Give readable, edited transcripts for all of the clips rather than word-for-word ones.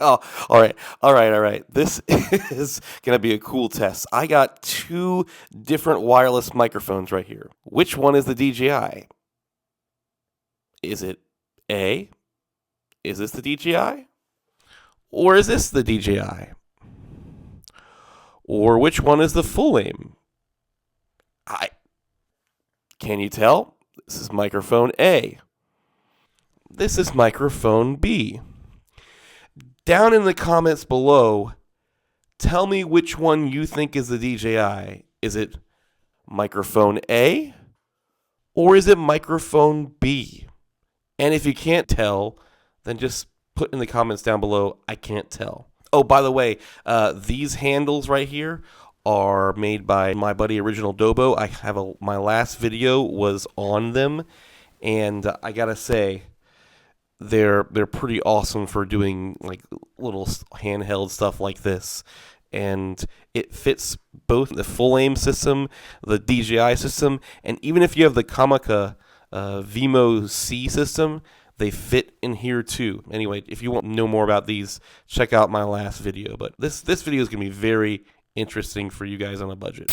Oh, all right. This is going to be a cool test. I got two different wireless microphones right here. Which one is the DJI? Is it A? Is this the DJI? Or is this the DJI? Or which one is the Fulaim? Can you tell? This is microphone A. This is microphone B. Down in the comments below, tell me which one you think is the DJI. Is it microphone A or is it microphone B? And if you can't tell, then just put in the comments down below, I can't tell. Oh, by the way, these handles right here are made by my buddy Original Dobo. My last video was on them, and I gotta say, they're pretty awesome for doing like little handheld stuff like this, and it fits both the Fulaim system, the DJI system, and even if you have the Kamaka Vimo C system, they fit in here too. Anyway, if you want to know more about these, check out my last video. But this video is gonna be very interesting for you guys on a budget.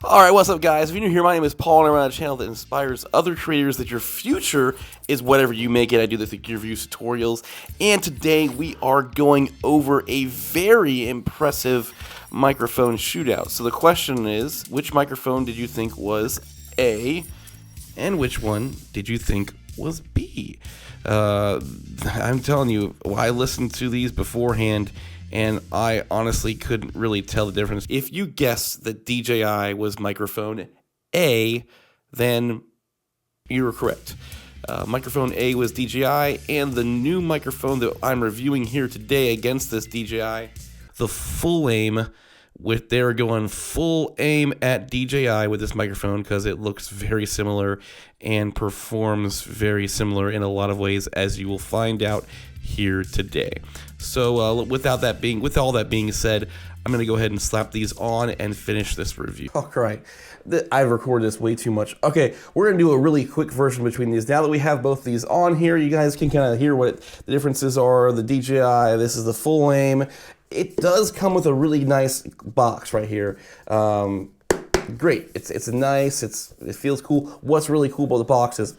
Alright, what's up guys? If you're new here, my name is Paul and I run a channel that inspires other creators that your future is whatever you make it. I do this with gear reviews, tutorials, and today we are going over a very impressive microphone shootout. So the question is, which microphone did you think was A, and which one did you think was B? I'm telling you, I listened to these beforehand, and I honestly couldn't really tell the difference. If you guessed that DJI was microphone A, then you were correct. Microphone A was DJI, and the new microphone that I'm reviewing here today against this DJI, the Fulaim, they're going full aim at DJI with this microphone because it looks very similar and performs very similar in a lot of ways, as you will find out here today. So with all that being said, I'm gonna go ahead and slap these on and finish this review. All right, I've recorded this way too much. Okay, we're gonna do a really quick version between these. Now that we have both these on here, you guys can kind of hear what the differences are. The DJI, this is the Fulaim. It does come with a really nice box right here. Great, it's nice, it feels cool. What's really cool about the box is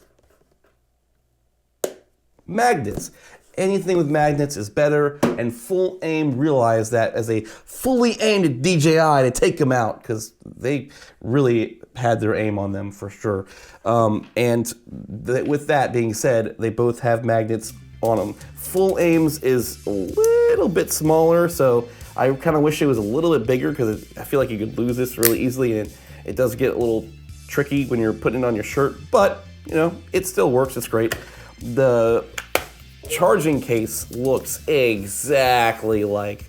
magnets. Anything with magnets is better, and Fulaim realized that as a fully aimed at DJI to take them out, because they really had their aim on them for sure. With that being said, they both have magnets on them. Fulaim's is a little bit smaller, so I kind of wish it was a little bit bigger, because I feel like you could lose this really easily, and it does get a little tricky when you're putting it on your shirt, but you know, it still works. It's great. The charging case looks exactly like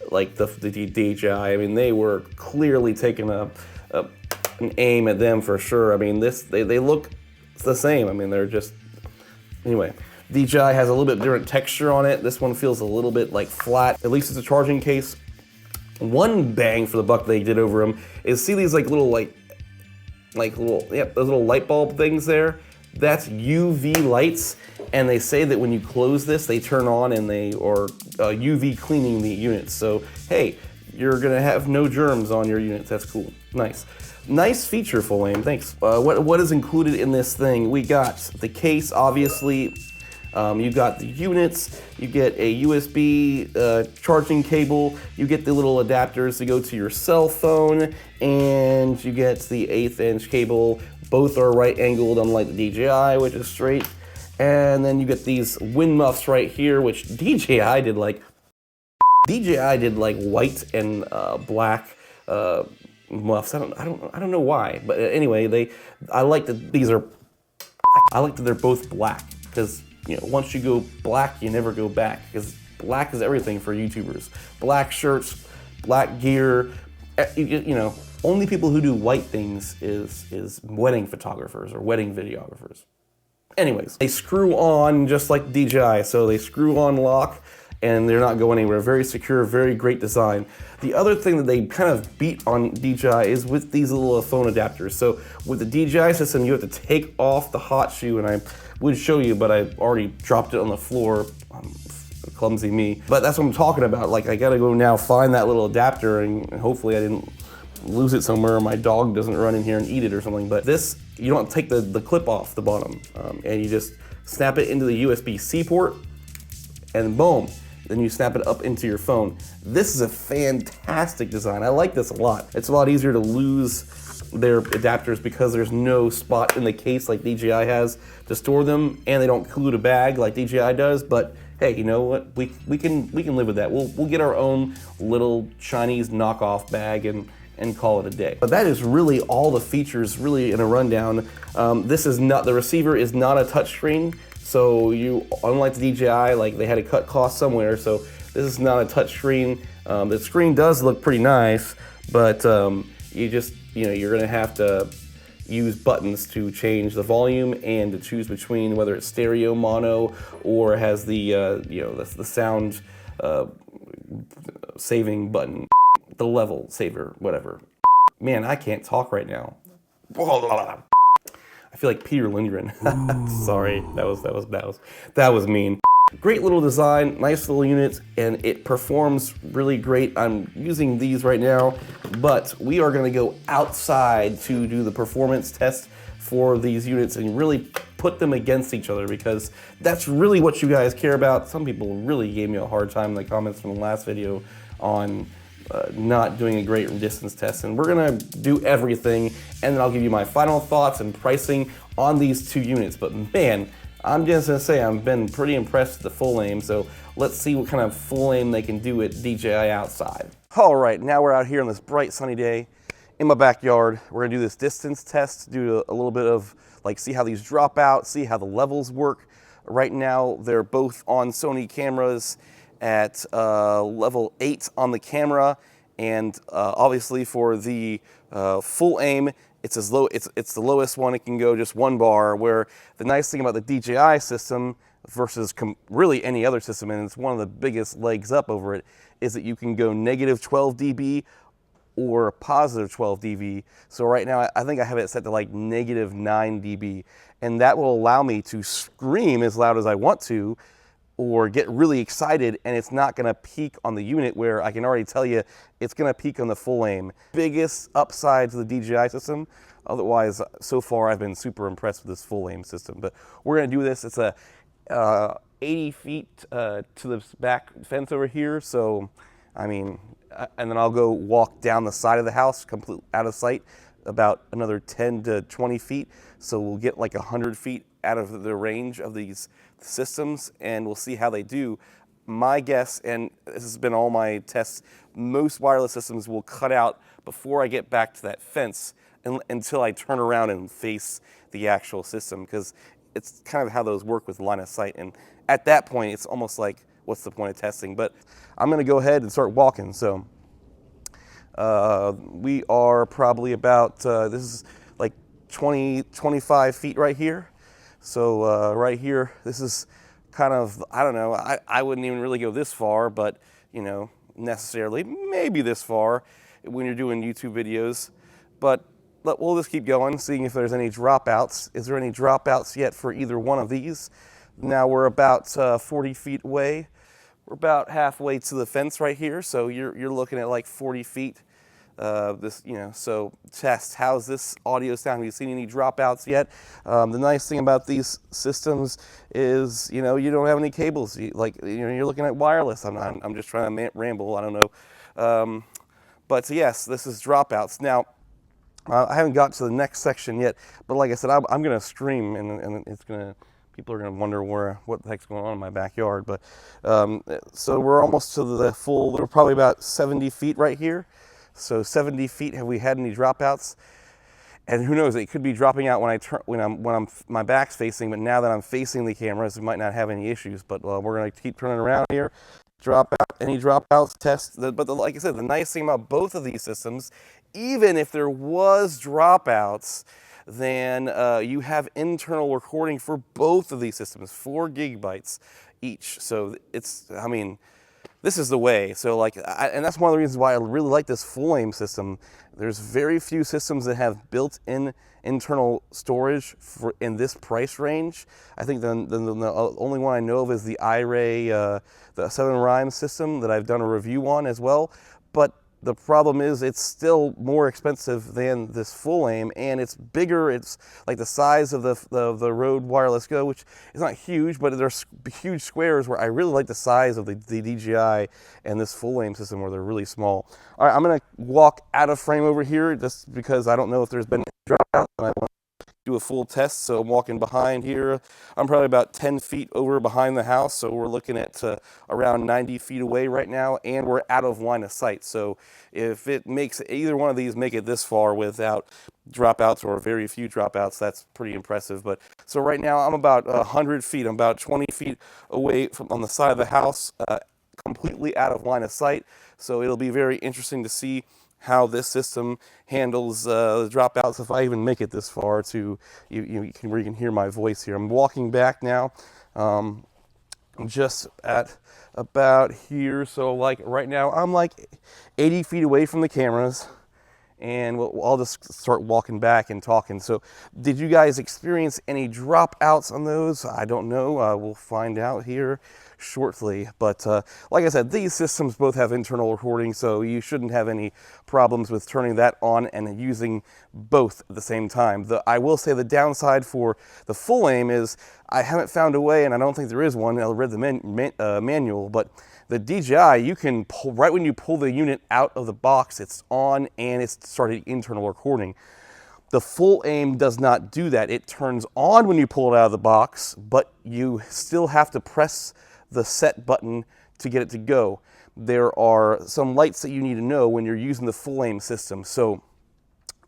the DJI. I mean, they were clearly taking an aim at them for sure. I mean, they look the same. I mean, they're just, anyway. DJI has a little bit different texture on it. This one feels a little bit like flat. At least it's a charging case. One bang for the buck they did over them is, see these those little light bulb things there? That's UV lights, and they say that when you close this, they turn on and they are UV cleaning the units. So hey, you're gonna have no germs on your units. That's cool. Nice feature, Fulaim. Thanks. What is included in this thing? We got the case, obviously. You got the units, you get a USB charging cable, you get the little adapters to go to your cell phone, and you get the 1/8" cable. Both are right angled, unlike the DJI, which is straight. And then you get these wind muffs right here, which DJI did like white and black muffs. I don't know why, but anyway, I like that they're both black, because you know, once you go black, you never go back, because black is everything for YouTubers. Black shirts, black gear, you know, only people who do white things is wedding photographers or wedding videographers. Anyways, they screw on just like DJI, so they screw on lock, and they're not going anywhere. Very secure, very great design. The other thing that they kind of beat on DJI is with these little phone adapters. So with the DJI system, you have to take off the Hotshoe, and would show you, but I already dropped it on the floor. Clumsy me. But that's what I'm talking about. Like, I gotta go now find that little adapter, and hopefully I didn't lose it somewhere, or my dog doesn't run in here and eat it or something. But this, you don't take the clip off the bottom, and you just snap it into the USB-C port, and boom, then you snap it up into your phone. This is a fantastic design. I like this a lot. It's a lot easier to lose their adapters because there's no spot in the case like DJI has to store them, and they don't include a bag like DJI does. But hey, you know what? We can live with that. We'll get our own little Chinese knockoff bag and call it a day. But that is really all the features really in a rundown. This is not, the receiver is not a touchscreen, so you, unlike the DJI, like they had to cut costs somewhere, so this is not a touchscreen. The screen does look pretty nice, but you're gonna have to use buttons to change the volume and to choose between whether it's stereo, mono, or has the the sound saving button, the level saver, whatever. Man, I can't talk right now. I feel like Peter Lindgren. Sorry, that was mean. Great little design, nice little unit, and it performs really great. I'm using these right now, but we are gonna go outside to do the performance test for these units and really put them against each other, because that's really what you guys care about. Some people really gave me a hard time in the comments from the last video on not doing a great distance test, and we're gonna do everything, and then I'll give you my final thoughts and pricing on these two units. But man, I'm just gonna say I've been pretty impressed with the Fulaim, so let's see what kind of Fulaim they can do at DJI outside. All right, now we're out here on this bright sunny day in my backyard. We're gonna do this distance test, do a little bit of like, see how these drop out, see how the levels work. Right now, they're both on Sony cameras at level 8 on the camera, and obviously for the Fulaim, it's as low. It's the lowest one. It can go just 1 bar. Where the nice thing about the DJI system versus really any other system, and it's one of the biggest legs up over it, is that you can go negative 12 dB or positive 12 dB. So right now, I think I have it set to like negative 9 dB, and that will allow me to scream as loud as I want to, or get really excited, and it's not gonna peak on the unit, where I can already tell you it's gonna peak on the Fulaim. Biggest upside to the DJI system. Otherwise, so far I've been super impressed with this Fulaim system. But we're gonna do this. It's a 80 feet to the back fence over here. So, I mean, and then I'll go walk down the side of the house, completely out of sight, about another 10 to 20 feet. So we'll get like 100 feet out of the range of these systems, and we'll see how they do. My guess, and this has been all my tests, most wireless systems will cut out before I get back to that fence until I turn around and face the actual system, because it's kind of how those work with line of sight. And at that point, it's almost like, what's the point of testing? But I'm gonna go ahead and start walking. So we are probably about, this is like 25 feet right here. So right here, this is kind of, I don't know, I wouldn't even really go this far, but you know, necessarily, maybe this far when you're doing YouTube videos. But we'll just keep going, seeing if there's any dropouts. Is there any dropouts yet for either one of these? Now we're about 40 feet away. We're about halfway to the fence right here, so you're looking at like 40 feet. So test, how's this audio sound? Have you seen any dropouts yet? The nice thing about these systems is, you know, you don't have any cables. You're looking at wireless. I'm just trying to ramble. I don't know. But yes, this is dropouts. Now, I haven't got to the next section yet, but like I said, I'm going to stream, and it's going to, people are going to wonder what the heck's going on in my backyard. But so we're almost to the full. We're probably about 70 feet right here. So 70 feet. Have we had any dropouts? And who knows? It could be dropping out when my back's facing. But now that I'm facing the cameras, we might not have any issues. But we're going to keep turning around here. Drop out, any dropouts? Test. But like I said, the nice thing about both of these systems, even if there was dropouts, then you have internal recording for both of these systems, 4 gigabytes each. So it's, I mean, this is the way. So like, and that's one of the reasons why I really like this Fulaim system. There's very few systems that have built-in internal storage in this price range. I think the only one I know of is the iRay, the 7 Rhyme system that I've done a review on as well. But the problem is it's still more expensive than this Fulaim, and it's bigger. It's like the size of the Rode Wireless Go, which is not huge, but there's huge squares where I really like the size of the DJI and this Fulaim system where they're really small. All right, I'm gonna walk out of frame over here just because I don't know if there's been any dropout, and I want to do a full test. So I'm walking behind here. I'm probably about 10 feet over behind the house, so we're looking at around 90 feet away right now, and we're out of line of sight. So if it makes either one of these make it this far without dropouts or very few dropouts, that's pretty impressive. But so right now I'm about 100 feet. I'm about 20 feet away from on the side of the house, completely out of line of sight. So it'll be very interesting to see how this system handles the dropouts if I even make it this far to where you can hear my voice here. I'm walking back now, just at about here. So like right now I'm like 80 feet away from the cameras, and I'll just start walking back and talking. So did you guys experience any dropouts on those? I don't know. We'll find out here shortly. But like I said, these systems both have internal recording, so you shouldn't have any problems with turning that on and using both at the same time. I will say the downside for the Fulaim is I haven't found a way, and I don't think there is one. I read the manual, but the DJI, you can pull, right when you pull the unit out of the box, it's on and it's starting internal recording. The Fulaim does not do that. It turns on when you pull it out of the box, but you still have to press the set button to get it to go. There are some lights that you need to know when you're using the Fulaim system. So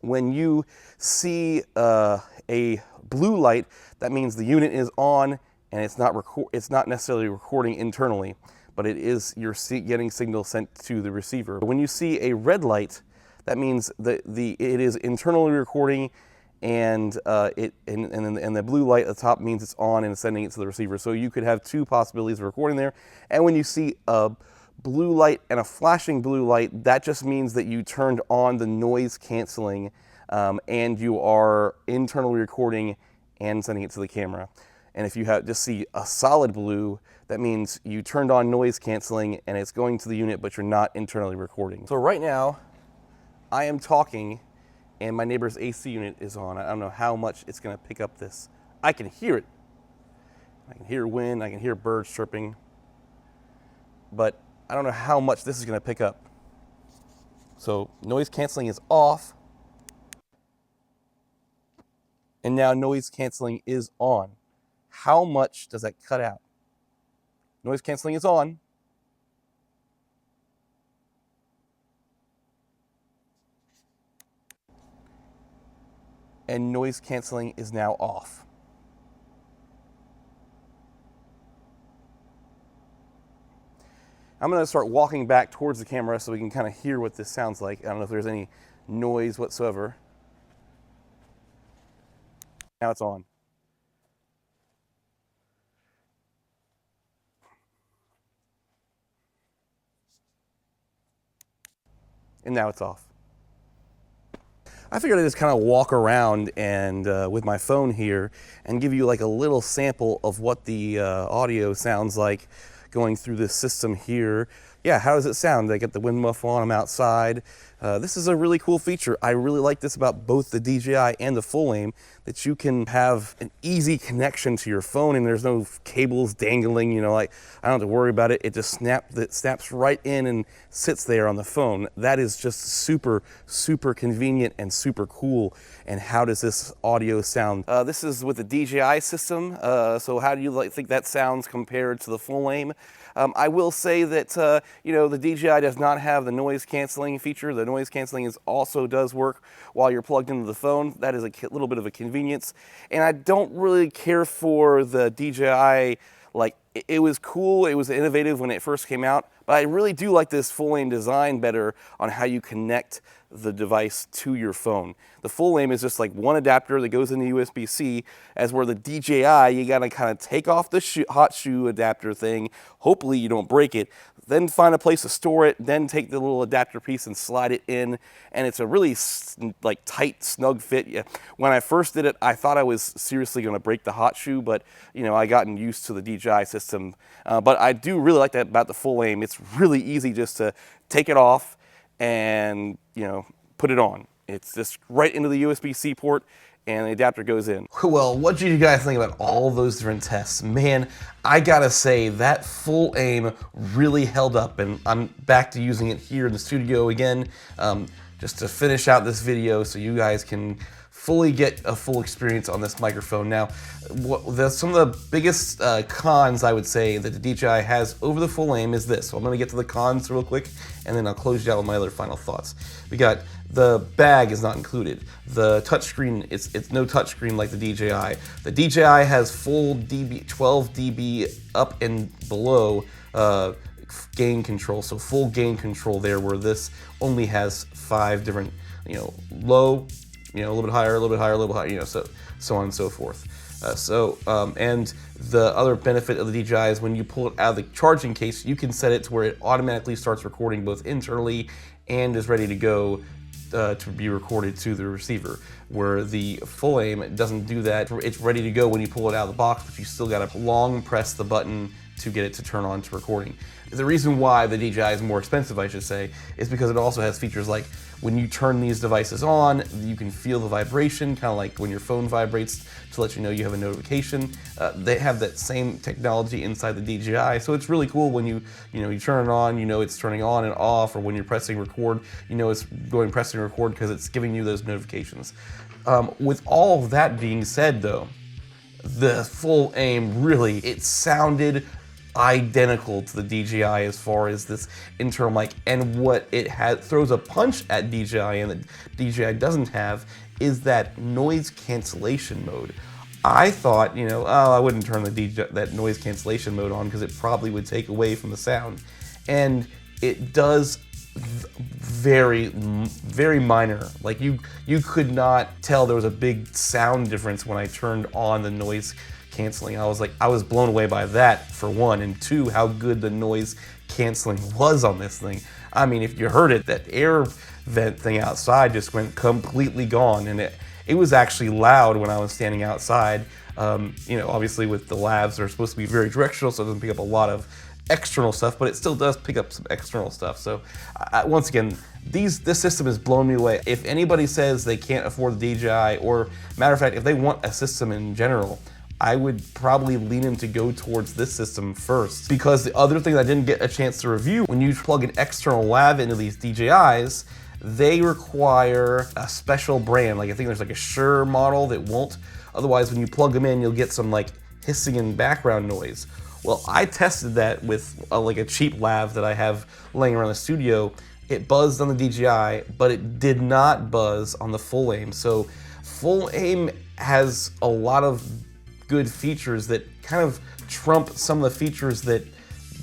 when you see a blue light, that means the unit is on and it's not necessarily recording internally, but you're getting signal sent to the receiver. When you see a red light, that means that it is internally recording, and the blue light at the top means it's on and sending it to the receiver. So you could have two possibilities of recording there. And when you see a blue light and a flashing blue light, that just means that you turned on the noise canceling, and you are internally recording and sending it to the camera. And if you just see a solid blue, that means you turned on noise canceling and it's going to the unit, but you're not internally recording. So right now, I am talking and my neighbor's AC unit is on. I don't know how much it's gonna pick up this. I can hear it. I can hear wind, I can hear birds chirping, but I don't know how much this is gonna pick up. So noise canceling is off, and now noise canceling is on. How much does that cut out? Noise canceling is on. And noise canceling is now off. I'm going to start walking back towards the camera so we can kind of hear what this sounds like. I don't know if there's any noise whatsoever. Now it's on. And now it's off. I figured I'd just kind of walk around and with my phone here and give you like a little sample of what the audio sounds like going through this system here. Yeah, how does it sound? I get the wind muffle on, I'm outside. This is a really cool feature. I really like this about both the DJI and the Fulaim, that you can have an easy connection to your phone and there's no cables dangling, you know, like I don't have to worry about it. It just snaps right in and sits there on the phone. That is just super, super convenient and super cool. And how does this audio sound? This is with the DJI system. So how do you think that sounds compared to the Fulaim? I will say that, you know, the DJI does not have the noise canceling feature. The noise canceling also does work while you're plugged into the phone. That is a little bit of a convenience. And I don't really care for the DJI. Like, it was cool, it was innovative when it first came out, but I really do like this Fulaim design better on how you connect the device to your phone. The Fulaim is just like one adapter that goes into USB-C, as where the DJI, you gotta kind of take off the Hotshoe adapter thing. Hopefully you don't break it. then find a place to store it, then take the little adapter piece and slide it in, and it's a really like tight, snug fit. Yeah. When I first did it, I thought I was seriously going to break the Hotshoe, but you know, I gotten used to the DJI system. But I do really like that about the Fulaim. It's really easy just to take it off and, you know, put it on. It's just right into the USB-C port, and the adapter goes in. Well, what did you guys think about all those different tests? Man, I gotta say, that Fulaim really held up, and I'm back to using it here in the studio again, just to finish out this video so you guys can fully get a full experience on this microphone. Now, some of the biggest cons, I would say, that the DJI has over the Fulaim is this. So I'm gonna get to the cons real quick, and then I'll close you out with my other final thoughts. We got the bag is not included. The touchscreen, it's no touchscreen like the DJI. The DJI has full 12 dB up and below gain control, so full gain control there, where this only has 5 different, you know, low, you know, a little bit higher, a little bit higher, a little bit higher, you know, so on and so forth. And the other benefit of the DJI is when you pull it out of the charging case, you can set it to where it automatically starts recording both internally and is ready to go to be recorded to the receiver, where the Fulaim doesn't do that. It's ready to go when you pull it out of the box, but you still gotta long press the button to get it to turn on to recording. The reason why the DJI is more expensive, I should say, is because it also has features like when you turn these devices on, you can feel the vibration, kind of like when your phone vibrates to let you know you have a notification. They have that same technology inside the DJI, so it's really cool when you turn it on, you know it's turning on and off, or when you're pressing record, you know it's going pressing record because it's giving you those notifications. With all of that being said, though, the Fulaim really, it sounded identical to the DJI as far as this internal mic, and what it throws a punch at DJI and that DJI doesn't have is that noise cancellation mode. I thought, you know, oh, I wouldn't turn that noise cancellation mode on because it probably would take away from the sound, and it does very minor. Like you could not tell there was a big sound difference when I turned on the noise canceling. I was blown away by that, for one, and two, how good the noise canceling was on this thing. I mean, if you heard it, that air vent thing outside just went completely gone, and it was actually loud when I was standing outside. You know, obviously with the lavs, they're supposed to be very directional, so it doesn't pick up a lot of external stuff, but it still does pick up some external stuff. So once again, this system has blown me away. If anybody says they can't afford the DJI, or matter of fact, if they want a system in general, I would probably lean them to go towards this system first. Because the other thing I didn't get a chance to review, when you plug an external lav into these DJIs, they require a special brand. Like I think there's like a Shure model that won't. Otherwise, when you plug them in, you'll get some like hissing and background noise. Well, I tested that with like a cheap lav that I have laying around the studio. It buzzed on the DJI, but it did not buzz on the Fulaim. So Fulaim has a lot of good features that kind of trump some of the features that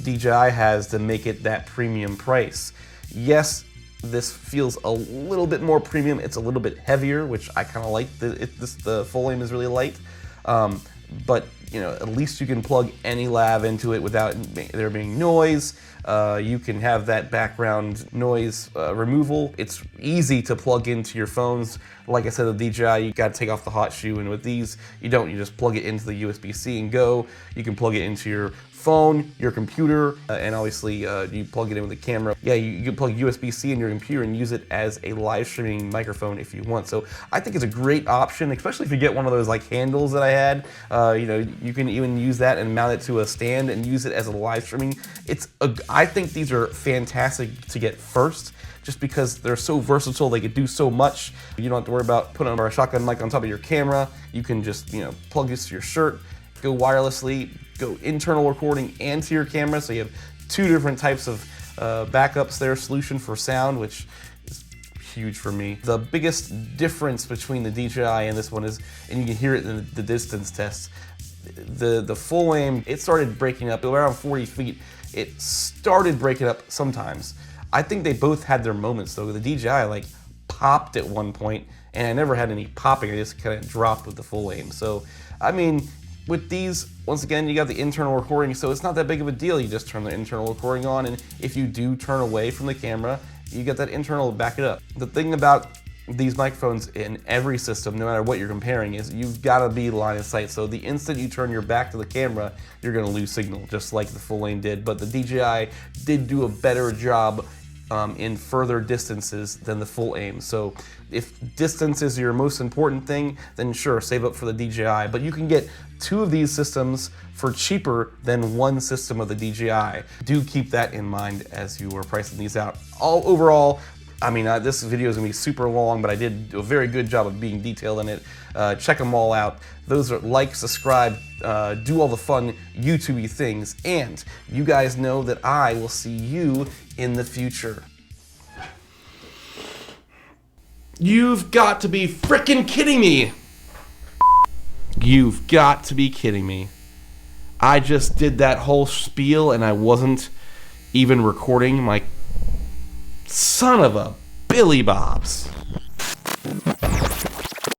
DJI has to make it that premium price. Yes, this feels a little bit more premium. It's a little bit heavier, which I kind of like. The Fulaim is really light, but you know, at least you can plug any lav into it without there being noise. You can have that background noise removal. It's easy to plug into your phones. Like I said, the DJI, you got to take off the Hotshoe, and with these, you don't. You just plug it into the USB-C and go. You can plug it into your phone, your computer, and obviously you plug it in with the camera. Yeah, you can plug USB-C in your computer and use it as a live streaming microphone if you want. So I think it's a great option, especially if you get one of those like handles that I had. You know, you can even use that and mount it to a stand and use it as a live streaming. I think these are fantastic to get first, just because they're so versatile. They could do so much. You don't have to worry about putting a shotgun mic on top of your camera. You can just, you know, plug this to your shirt, go wirelessly, go internal recording and to your camera. So you have two different types of backups there, solution for sound, which is huge for me. The biggest difference between the DJI and this one is, and you can hear it in the distance tests, the Fulaim, it started breaking up around 40 feet. It started breaking up sometimes. I think they both had their moments though. The DJI like popped at one point, and I never had any popping. I just kind of dropped with the Fulaim. So, I mean, with these, once again, you got the internal recording, so it's not that big of a deal. You just turn the internal recording on, and if you do turn away from the camera, you get that internal to back it up. The thing about these microphones in every system, no matter what you're comparing, is you've got to be line of sight. So the instant you turn your back to the camera, you're going to lose signal, just like the Fulaim did. But the DJI did do a better job in further distances than the Fulaim. So if distance is your most important thing, then sure, save up for the DJI. But you can get 2 of these systems for cheaper than 1 system of the DJI. Do keep that in mind as you are pricing these out. Overall, I mean, this video is gonna be super long, but I did do a very good job of being detailed in it. Check them all out. Those are like, subscribe, do all the fun YouTube-y things, and you guys know that I will see you in the future. You've got to be frickin' kidding me! You've got to be kidding me. I just did that whole spiel and I wasn't even recording my son of a Billy Bobs.